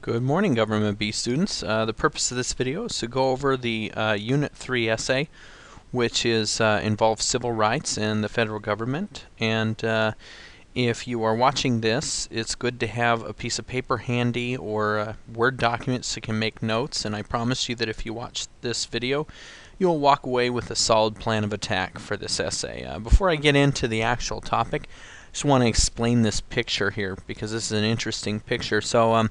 Good morning, Government B students. The purpose of this video is to go over the Unit 3 essay, which involves civil rights and the federal government. And if you are watching this, it's good to have a piece of paper handy or a Word document so you can make notes. And I promise you that if you watch this video, you'll walk away with a solid plan of attack for this essay. Before I get into the actual topic, I just want to explain this picture here because this is an interesting picture. So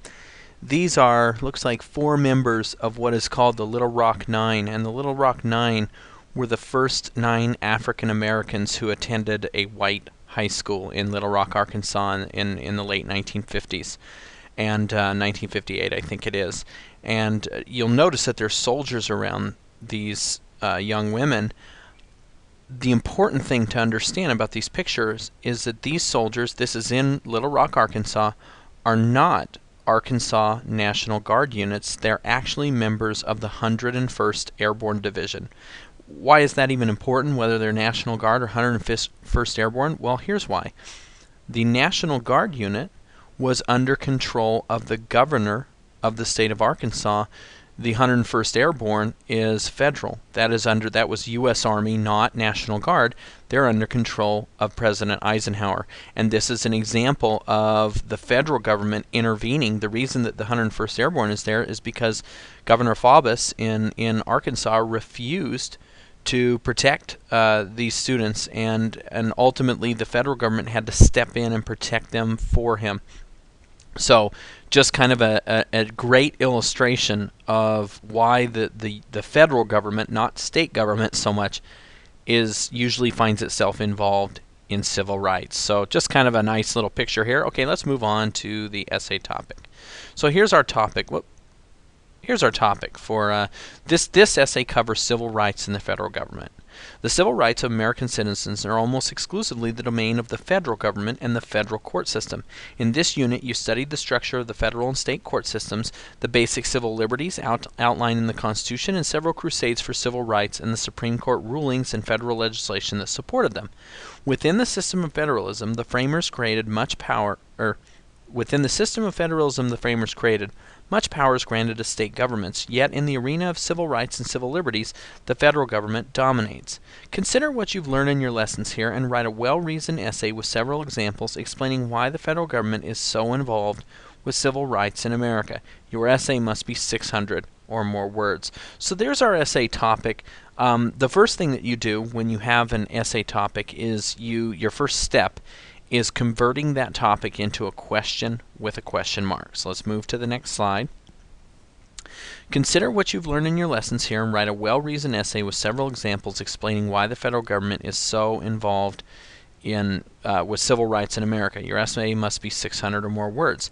these looks like 4 members of what is called the Little Rock Nine, and the Little Rock Nine were the first 9 African Americans who attended a white high school in Little Rock, Arkansas in the late 1950s, and 1958 I think it is. And you'll notice that there's soldiers around these young women. The important thing to understand about these pictures is that these soldiers, this is in Little Rock, Arkansas, are not Arkansas National Guard units. They're actually members of the 101st Airborne Division. Why is that even important, whether they're National Guard or 101st Airborne? Well, here's why. The National Guard unit was under control of the governor of the state of Arkansas. The 101st Airborne is federal. That was U.S. Army, not National Guard. They're under control of President Eisenhower. And this is an example of the federal government intervening. The reason that the 101st Airborne is there is because Governor Faubus in Arkansas refused to protect these students, and ultimately the federal government had to step in and protect them for him. So just kind of a great illustration of why the federal government, not state government so much, usually finds itself involved in civil rights. So just kind of a nice little picture here. Okay, let's move on to the essay topic. So here's our topic. Here's our topic for this essay covers civil rights in the federal government. The civil rights of American citizens are almost exclusively the domain of the federal government and the federal court system. In this unit, you studied the structure of the federal and state court systems, the basic civil liberties outlined in the Constitution, and several crusades for civil rights and the Supreme Court rulings and federal legislation that supported them. Within the system of federalism, the framers created much power is granted to state governments, yet in the arena of civil rights and civil liberties, the federal government dominates. Consider what you've learned in your lessons here and write a well-reasoned essay with several examples explaining why the federal government is so involved with civil rights in America. Your essay must be 600 or more words. So there's our essay topic. The first thing that you do when you have an essay topic is your first step is converting that topic into a question with a question mark. So let's move to the next slide. Consider what you've learned in your lessons here and write a well-reasoned essay with several examples explaining why the federal government is so involved with civil rights in America. Your essay must be 600 or more words.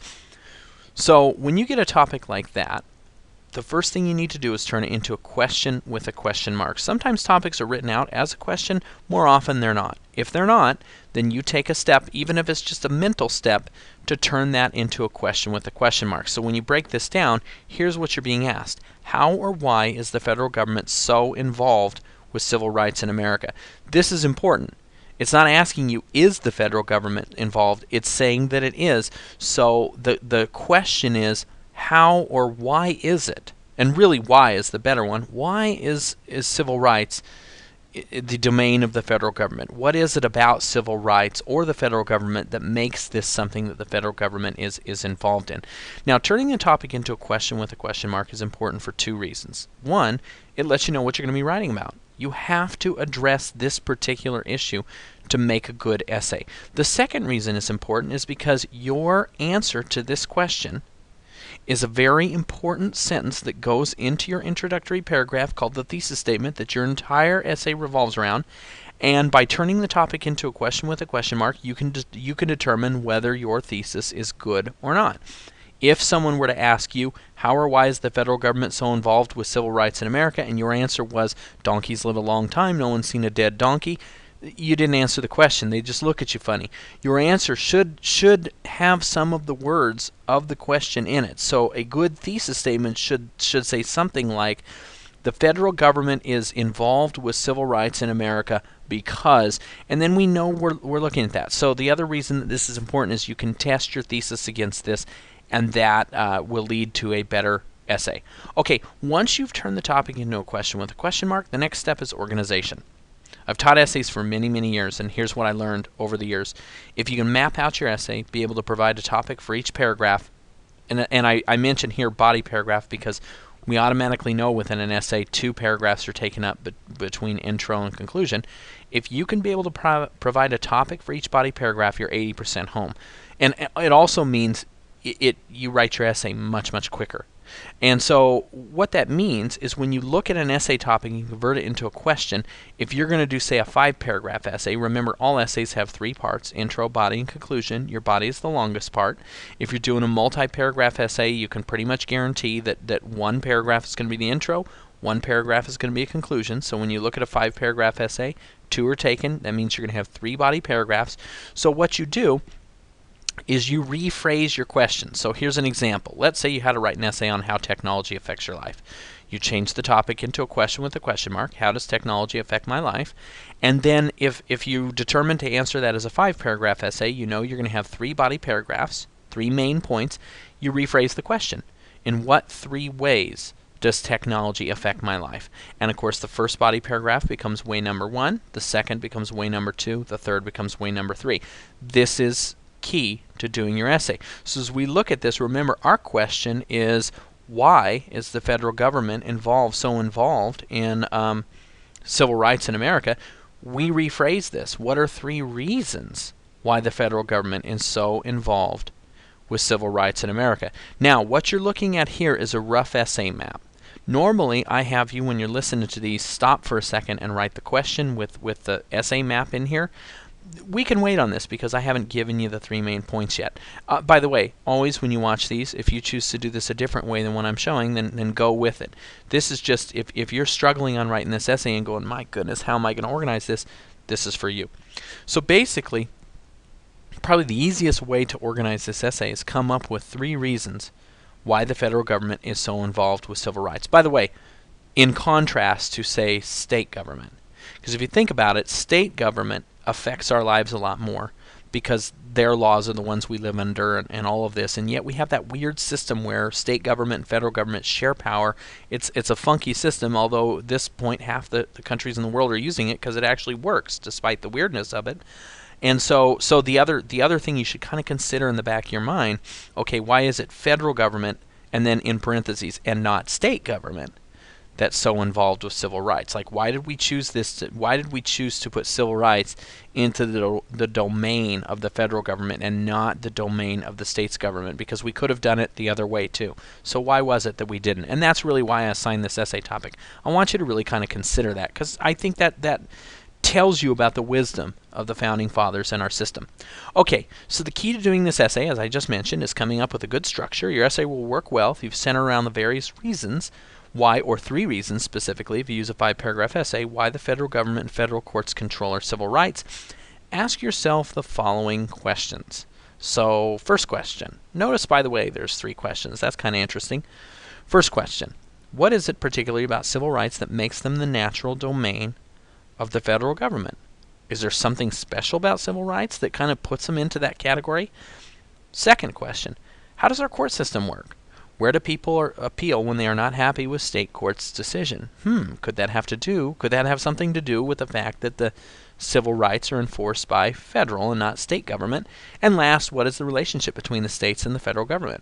So when you get a topic like that, the first thing you need to do is turn it into a question with a question mark. Sometimes topics are written out as a question, more often they're not. If they're not, then you take a step, even if it's just a mental step, to turn that into a question with a question mark. So when you break this down, here's what you're being asked. How or why is the federal government so involved with civil rights in America? This is important. It's not asking you, is the federal government involved? It's saying that it is. So the question is, how or why is it? And really, why is the better one. Why is civil rights the domain of the federal government? What is it about civil rights or the federal government that makes this something that the federal government is involved in? Now, turning a topic into a question with a question mark is important for 2 reasons. One, it lets you know what you're going to be writing about. You have to address this particular issue to make a good essay. The second reason it's important is because your answer to this question is a very important sentence that goes into your introductory paragraph called the thesis statement that your entire essay revolves around. And by turning the topic into a question with a question mark, you can determine whether your thesis is good or not. If someone were to ask you, how or why is the federal government so involved with civil rights in America, and your answer was, donkeys live a long time, no one's seen a dead donkey, you didn't answer the question. They just look at you funny. Your answer should have some of the words of the question in it. So a good thesis statement should say something like, the federal government is involved with civil rights in America because, and then we know we're looking at that. So the other reason that this is important is you can test your thesis against this and that will lead to a better essay. Okay, once you've turned the topic into a question with a question mark, the next step is organization. I've taught essays for many, many years, and here's what I learned over the years. If you can map out your essay, be able to provide a topic for each paragraph, and I mention here body paragraph because we automatically know within an essay 2 paragraphs are taken up between intro and conclusion. If you can be able to provide a topic for each body paragraph, you're 80% home. And it also means you write your essay much, much quicker. And so what that means is when you look at an essay topic and you convert it into a question, if you're going to do, say, a 5-paragraph essay, remember all essays have 3 parts, intro, body, and conclusion. Your body is the longest part. If you're doing a multi-paragraph essay, you can pretty much guarantee that 1 paragraph is going to be the intro, 1 paragraph is going to be a conclusion. So when you look at a 5-paragraph essay, 2 are taken. That means you're going to have 3 body paragraphs. So what you do is you rephrase your question. So here's an example. Let's say you had to write an essay on how technology affects your life. You change the topic into a question with a question mark. How does technology affect my life? And then if you determine to answer that as a 5-paragraph essay, you know you're going to have 3 body paragraphs, 3 main points. You rephrase the question. In what 3 ways does technology affect my life? And of course the first body paragraph becomes way number 1, the second becomes way number 2, the third becomes way number 3. This is key to doing your essay. So as we look at this, remember our question is, why is the federal government so involved in civil rights in America? We rephrase this. What are 3 reasons why the federal government is so involved with civil rights in America? Now, what you're looking at here is a rough essay map. Normally, I have you, when you're listening to these, stop for a second and write the question with the essay map in here. We can wait on this because I haven't given you the 3 main points yet. By the way, always when you watch these, if you choose to do this a different way than what I'm showing, then go with it. This is just, if you're struggling on writing this essay and going, my goodness, how am I going to organize this? This is for you. So basically, probably the easiest way to organize this essay is come up with 3 reasons why the federal government is so involved with civil rights. By the way, in contrast to, say, state government. Because if you think about it, state government affects our lives a lot more because their laws are the ones we live under and all of this, and yet we have that weird system where state government and federal government share power. It's a funky system, although at this point half the countries in the world are using it because it actually works despite the weirdness of it. And so the other thing you should kind of consider in the back of your mind, okay, why is it federal government and then in parentheses and not state government that's so involved with civil rights? Like, why did we choose this? Why did we choose to put civil rights into the domain of the federal government and not the domain of the state's government? Because we could have done it the other way too. So why was it that we didn't? And that's really why I assigned this essay topic. I want you to really kind of consider that because I think that tells you about the wisdom of the Founding Fathers and our system. Okay, so the key to doing this essay, as I just mentioned, is coming up with a good structure. Your essay will work well if you've centered around the various reasons why, or 3 reasons specifically, if you use a 5-paragraph essay, why the federal government and federal courts control our civil rights. Ask yourself the following questions. So, first question. Notice, by the way, there's 3 questions. That's kind of interesting. First question. What is it particularly about civil rights that makes them the natural domain of the federal government? Is there something special about civil rights that kind of puts them into that category? Second question. How does our court system work? Where do people appeal when they are not happy with state court's decision? Could that have something to do with the fact that the civil rights are enforced by federal and not state government? And last, what is the relationship between the states and the federal government?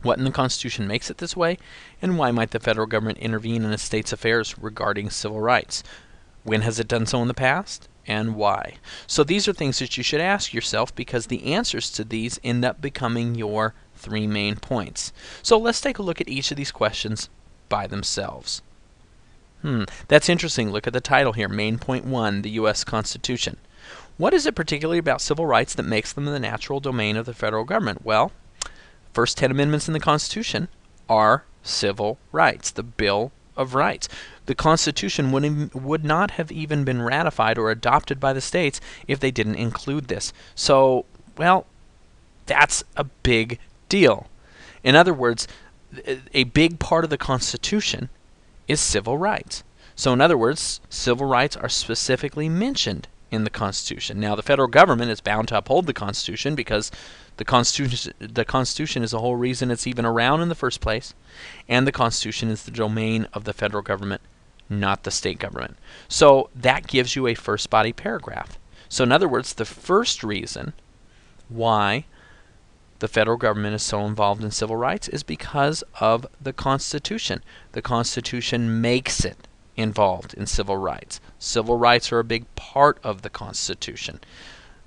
What in the Constitution makes it this way? And why might the federal government intervene in a state's affairs regarding civil rights? When has it done so in the past? And why? So these are things that you should ask yourself because the answers to these end up becoming your 3 main points. So let's take a look at each of these questions by themselves. That's interesting. Look at the title here, Main Point 1, the U.S. Constitution. What is it particularly about civil rights that makes them the natural domain of the federal government? Well, first 10 amendments in the Constitution are civil rights, the Bill of Rights. The Constitution would not have even been ratified or adopted by the states if they didn't include this. So, well, that's a big deal. In other words, a big part of the Constitution is civil rights. So in other words, civil rights are specifically mentioned in the Constitution. Now, the federal government is bound to uphold the Constitution because the Constitution is the whole reason it's even around in the first place, and the Constitution is the domain of the federal government, not the state government. So that gives you a first body paragraph. So in other words, the first reason why the federal government is so involved in civil rights is because of the Constitution. The Constitution makes it involved in civil rights. Civil rights are a big part of the Constitution.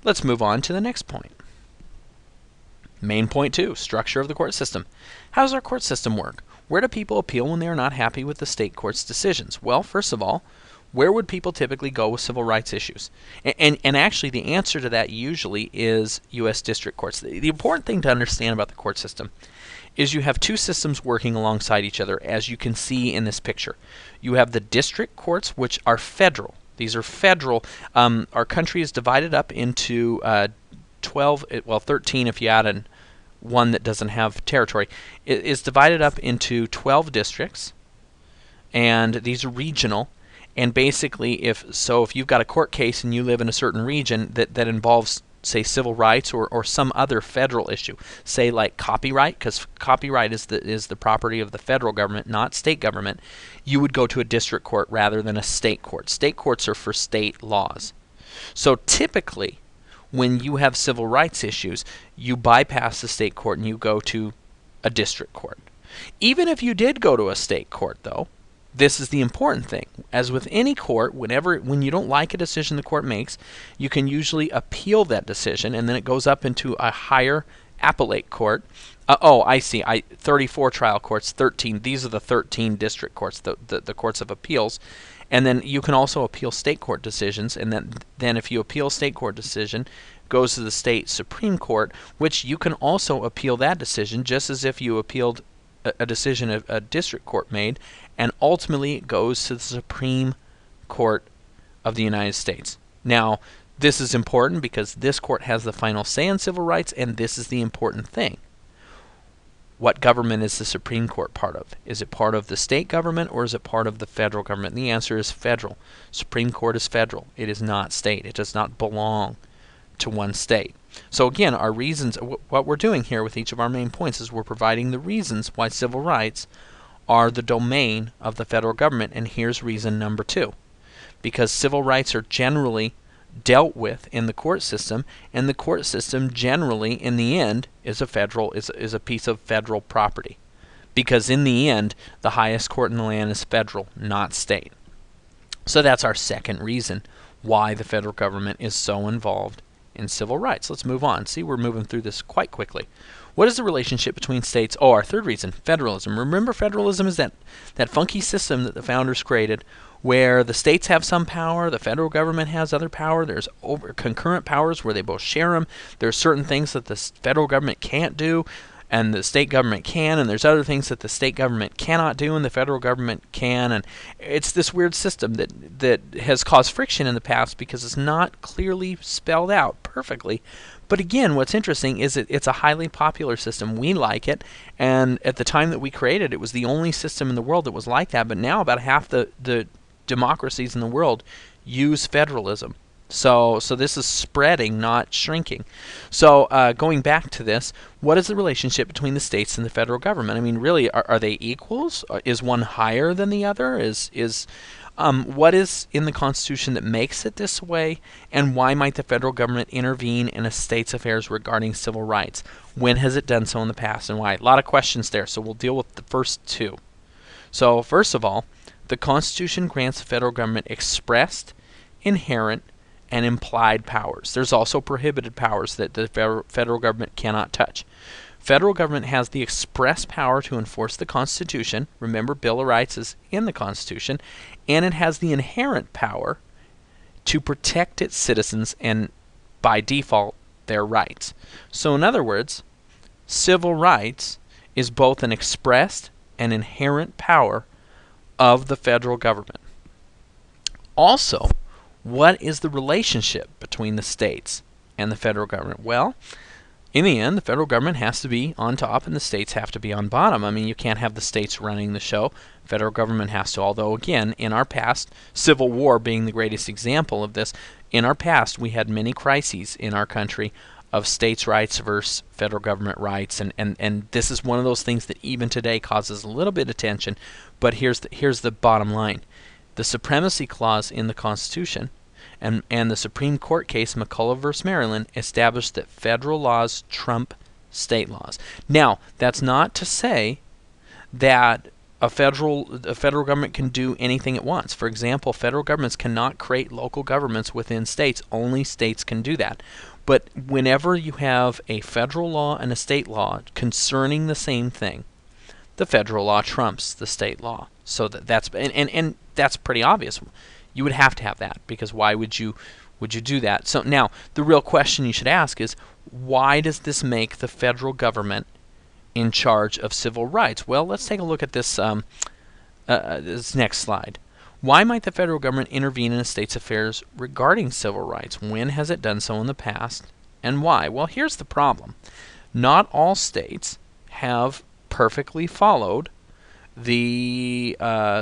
Let's move on to the next point. Main point 2, structure of the court system. How does our court system work? Where do people appeal when they are not happy with the state court's decisions? Well, first of all, where would people typically go with civil rights issues? And actually, the answer to that usually is U.S. district courts. The important thing to understand about the court system is you have two systems working alongside each other, as you can see in this picture. You have the district courts, which are federal. These are federal. Our country is divided up into 13 if you add in one that doesn't have territory. It is divided up into 12 districts, and these are regional. And basically, if you've got a court case and you live in a certain region that involves, say, civil rights or some other federal issue, say like copyright, because copyright is the property of the federal government, not state government, you would go to a district court rather than a state court. State courts are for state laws. So typically, when you have civil rights issues, you bypass the state court and you go to a district court. Even if you did go to a state court, though, this is the important thing. As with any court, when you don't like a decision the court makes, you can usually appeal that decision, and then it goes up into a higher appellate court. I see. 34 trial courts, 13. These are the 13 district courts, the courts of appeals. And then you can also appeal state court decisions, and then if you appeal state court decision, goes to the state Supreme Court, which you can also appeal that decision just as if you appealed a decision a district court made, and ultimately it goes to the Supreme Court of the United States. Now, this is important because this court has the final say on civil rights, and this is the important thing. What government is the Supreme Court part of? Is it part of the state government or is it part of the federal government? And the answer is federal. Supreme Court is federal. It is not state. It does not belong to one state. So again, our reasons, what we're doing here with each of our main points is we're providing the reasons why civil rights are the domain of the federal government, and here's reason number 2. Because civil rights are generally dealt with in the court system, and the court system generally, in the end, is a piece of federal property. Because in the end, the highest court in the land is federal, not state. So that's our second reason why the federal government is so involved in civil rights. Let's move on. See, we're moving through this quite quickly. What is the relationship between states? Oh, our third reason, federalism. Remember, federalism is that funky system that the founders created where the states have some power, the federal government has other power, there's concurrent powers where they both share them. There's certain things that the federal government can't do and the state government can, and there's other things that the state government cannot do and the federal government can, and it's this weird system that has caused friction in the past because it's not clearly spelled out perfectly. But again, what's interesting is it's a highly popular system. We like it, and at the time that we created it was the only system in the world that was like that, but now about half the democracies in the world use federalism. So this is spreading, not shrinking. So going back to this, what is the relationship between the states and the federal government? I mean, really, are they equals? Is one higher than the other? What is in the Constitution that makes it this way? And why might the federal government intervene in a state's affairs regarding civil rights? When has it done so in the past, and why? A lot of questions there, so we'll deal with the first two. So first of all, the Constitution grants the federal government expressed, inherent, and implied powers. There's also prohibited powers that the federal government cannot touch. Federal government has the express power to enforce the Constitution. Remember, Bill of Rights is in the Constitution. And it has the inherent power to protect its citizens and, by default, their rights. So in other words, civil rights is both an expressed and inherent power of the federal government. Also, what is the relationship between the states and the federal government? Well, in the end, the federal government has to be on top and the states have to be on bottom. I mean, you can't have the states running the show. Federal government has to, although again, in our past, Civil War being the greatest example of this, in our past, we had many crises in our country of states' rights versus federal government rights, and this is one of those things that even today causes a little bit of tension. But here's the bottom line. The Supremacy Clause in the Constitution and the Supreme Court case McCulloch v. Maryland established that federal laws trump state laws. Now, that's not to say that a federal government can do anything it wants. For example, federal governments cannot create local governments within states. Only states can do that. But whenever you have a federal law and a state law concerning the same thing, the federal law trumps the state law. So that's pretty obvious. You would have to have that, because why would you do that? So now the real question you should ask is, why does this make the federal government in charge of civil rights? Well, let's take a look at this this next slide. Why might the federal government intervene in a state's affairs regarding civil rights? When has it done so in the past, and why? Well, here's the problem. Not all states have perfectly followed the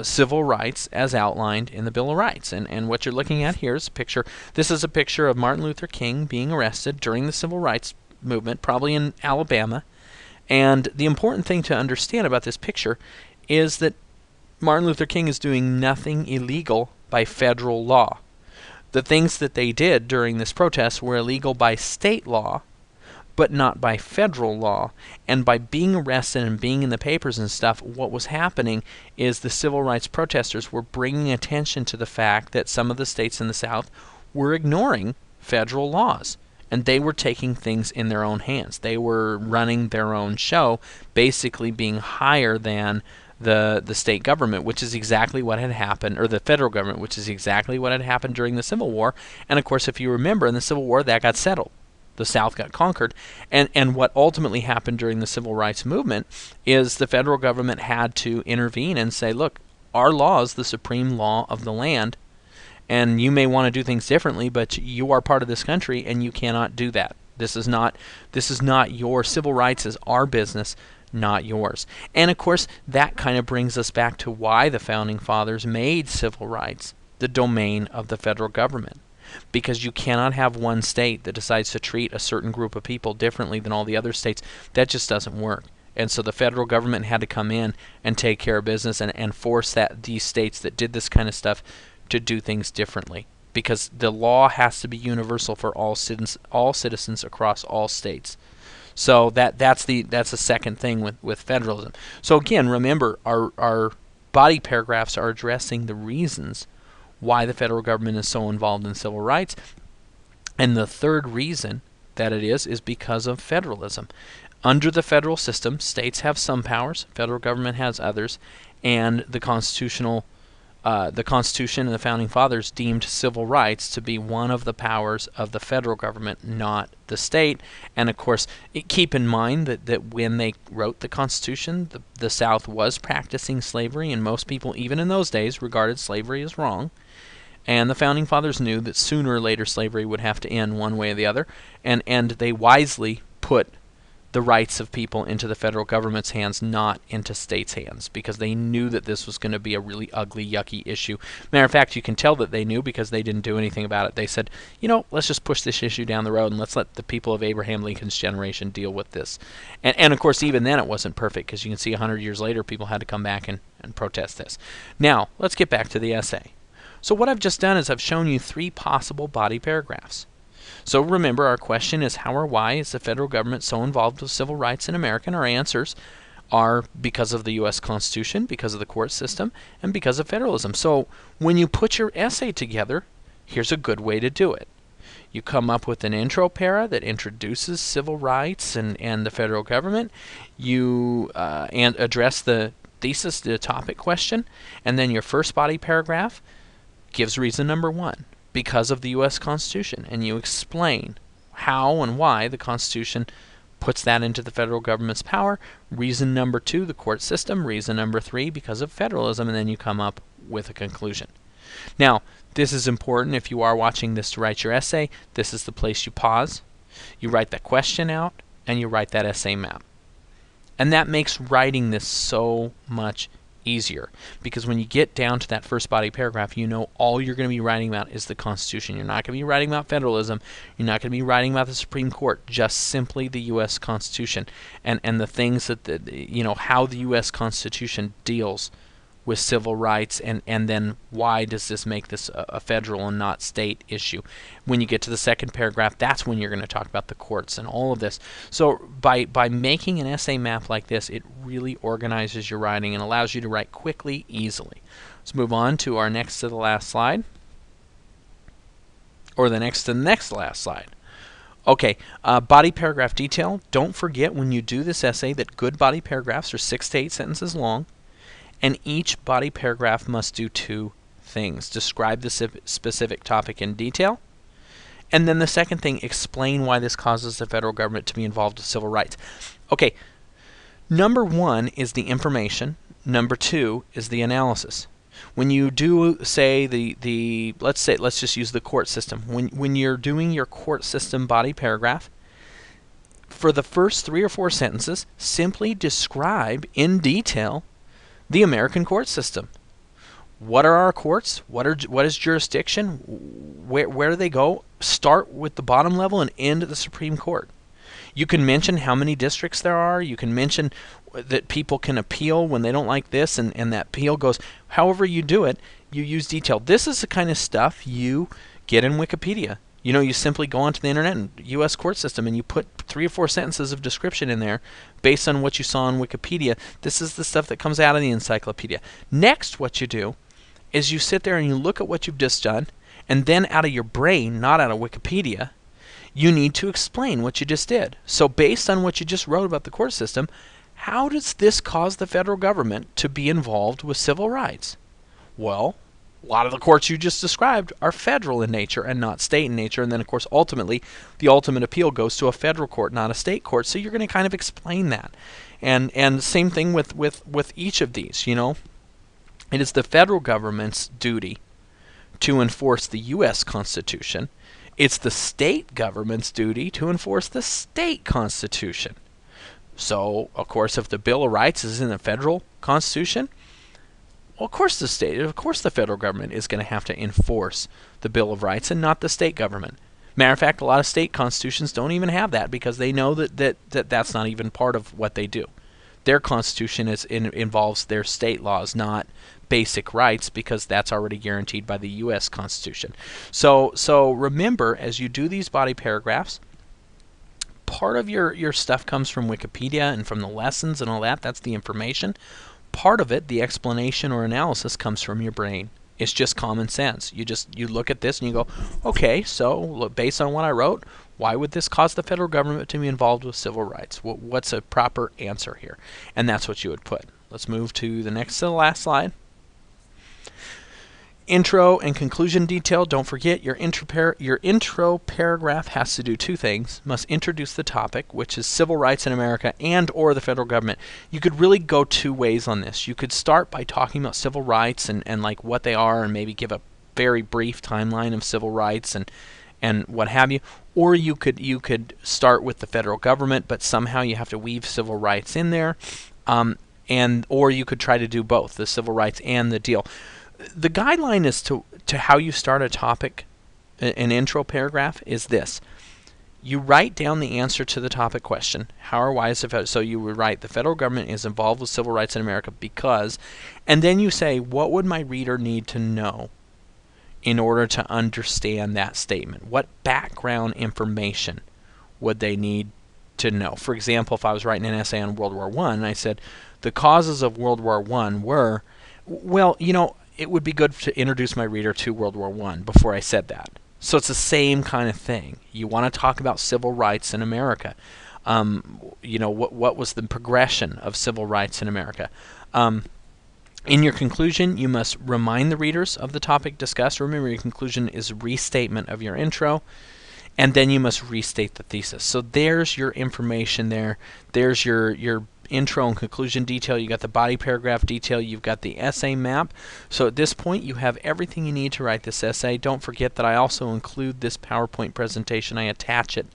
civil rights as outlined in the Bill of Rights. And what you're looking at here is a picture. This is a picture of Martin Luther King being arrested during the civil rights movement, probably in Alabama. And the important thing to understand about this picture is that Martin Luther King is doing nothing illegal by federal law. The things that they did during this protest were illegal by state law, but not by federal law. And by being arrested and being in the papers and stuff, what was happening is the civil rights protesters were bringing attention to the fact that some of the states in the South were ignoring federal laws. And they were taking things in their own hands. They were running their own show, basically being higher than the state government, which is exactly what had happened, or the federal government, which is exactly what had happened during the Civil War. And of course, if you remember, in the Civil War, that got settled. The South got conquered. And what ultimately happened during the Civil Rights Movement is the federal government had to intervene and say, look, our law is the supreme law of the land, and you may want to do things differently, but you are part of this country, and you cannot do that. This is not your civil rights is our business, not yours. And of course, that kind of brings us back to why the Founding Fathers made civil rights the domain of the federal government. Because you cannot have one state that decides to treat a certain group of people differently than all the other states. That just doesn't work. And so the federal government had to come in and take care of business and force these states that did this kind of stuff to do things differently, because the law has to be universal for all citizens across all states. So that's the second thing with federalism. So again, remember, our body paragraphs are addressing the reasons why the federal government is so involved in civil rights, and the third reason that it is because of federalism. Under the federal system, states have some powers, federal government has others, and the Constitution and the Founding Fathers deemed civil rights to be one of the powers of the federal government, not the state. And of course, keep in mind that when they wrote the Constitution, the South was practicing slavery, and most people, even in those days, regarded slavery as wrong. And the Founding Fathers knew that sooner or later slavery would have to end one way or the other, and they wisely put the rights of people into the federal government's hands, not into states' hands, because they knew that this was going to be a really ugly, yucky issue. Matter of fact, you can tell that they knew because they didn't do anything about it. They said, let's just push this issue down the road and let's let the people of Abraham Lincoln's generation deal with this. And of course, even then it wasn't perfect, because you can see 100 years later people had to come back and protest this. Now, let's get back to the essay. So what I've just done is I've shown you 3 possible body paragraphs. So remember, our question is how or why is the federal government so involved with civil rights in America? And our answers are because of the U.S. Constitution, because of the court system, and because of federalism. So when you put your essay together, here's a good way to do it. You come up with an intro para that introduces civil rights and the federal government. You and address the thesis, the topic question, and then your first body paragraph gives reason number 1. Because of the U.S. Constitution, and you explain how and why the Constitution puts that into the federal government's power. Reason number 2, the court system. Reason number 3, because of federalism, and then you come up with a conclusion. Now, this is important if you are watching this to write your essay. This is the place you pause, you write that question out, and you write that essay map. And that makes writing this so much easier, because when you get down to that first body paragraph, you know all you're going to be writing about is the Constitution. You're not going to be writing about federalism. You're not going to be writing about the Supreme Court, just simply the U.S. Constitution and the things that, how the U.S. Constitution deals with civil rights, and then why does this make this a federal and not state issue. When you get to the second paragraph, that's when you're going to talk about the courts and all of this. So by making an essay map like this, it really organizes your writing and allows you to write quickly, easily. Let's move on to our next to the last slide, or the next to the next last slide. Okay, body paragraph detail. Don't forget when you do this essay that good body paragraphs are 6 to 8 sentences long. And each body paragraph must do 2 things. Describe the specific topic in detail. And then the second thing, explain why this causes the federal government to be involved with civil rights. Okay, number 1 is the information. Number 2 is the analysis. When you do, say, let's just use the court system. When you're doing your court system body paragraph, for the first 3 or 4 sentences, simply describe in detail the American court system. What are our courts? What is jurisdiction? Where do they go? Start with the bottom level and end at the Supreme Court. You can mention how many districts there are. You can mention that people can appeal when they don't like this, and that appeal goes. However you do it, you use detail. This is the kind of stuff you get in Wikipedia. You simply go onto the internet and U.S. court system, and you put 3 or 4 sentences of description in there based on what you saw on Wikipedia. This is the stuff that comes out of the encyclopedia. Next, what you do is you sit there and you look at what you've just done, and then out of your brain, not out of Wikipedia, you need to explain what you just did. So based on what you just wrote about the court system, how does this cause the federal government to be involved with civil rights? Well, a lot of the courts you just described are federal in nature and not state in nature. And then, of course, ultimately, the ultimate appeal goes to a federal court, not a state court. So you're going to kind of explain that. And same thing with each of these, It is the federal government's duty to enforce the U.S. Constitution. It's the state government's duty to enforce the state Constitution. So, of course, if the Bill of Rights is in the federal Constitution, well, of course the federal government is going to have to enforce the Bill of Rights and not the state government. Matter of fact, a lot of state constitutions don't even have that because they know that's not even part of what they do. Their constitution involves their state laws, not basic rights, because that's already guaranteed by the U.S. Constitution. So remember, as you do these body paragraphs, part of your stuff comes from Wikipedia and from the lessons and all that. That's the information. Part of it, the explanation or analysis, comes from your brain. It's just common sense. You look at this and you go, okay, so based on what I wrote, why would this cause the federal government to be involved with civil rights? What's a proper answer here? And that's what you would put. Let's move to the next to the last slide. Intro and conclusion detail. Don't forget your intro paragraph has to do 2 things. Must introduce the topic, which is civil rights in America and or the federal government. You could really go 2 ways on this. You could start by talking about civil rights and like what they are, and maybe give a very brief timeline of civil rights and what have you. Or you could start with the federal government, but somehow you have to weave civil rights in there. Or you could try to do both, the civil rights and the deal. The guideline is to how you start a topic, an intro paragraph, is this. You write down the answer to the topic question. How or why is the so you would write, the federal government is involved with civil rights in America because, and then you say, what would my reader need to know in order to understand that statement? What background information would they need to know? For example, if I was writing an essay on World War I, and I said, the causes of World War I were, well, it would be good to introduce my reader to World War I before I said that. So it's the same kind of thing. You want to talk about civil rights in America. What was the progression of civil rights in America? In your conclusion, you must remind the readers of the topic discussed. Remember, your conclusion is a restatement of your intro. And then you must restate the thesis. So there's your information there. There's your intro and conclusion detail. You got the body paragraph detail. You've got the essay map. So at this point, you have everything you need to write this essay. Don't forget that I also include this PowerPoint presentation. I attach it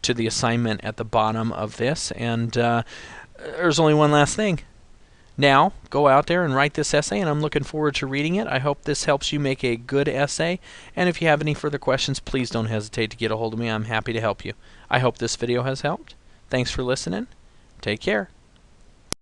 to the assignment at the bottom of this. And there's only one last thing. Now, go out there and write this essay, and I'm looking forward to reading it. I hope this helps you make a good essay, and if you have any further questions, please don't hesitate to get a hold of me. I'm happy to help you. I hope this video has helped. Thanks for listening. Take care.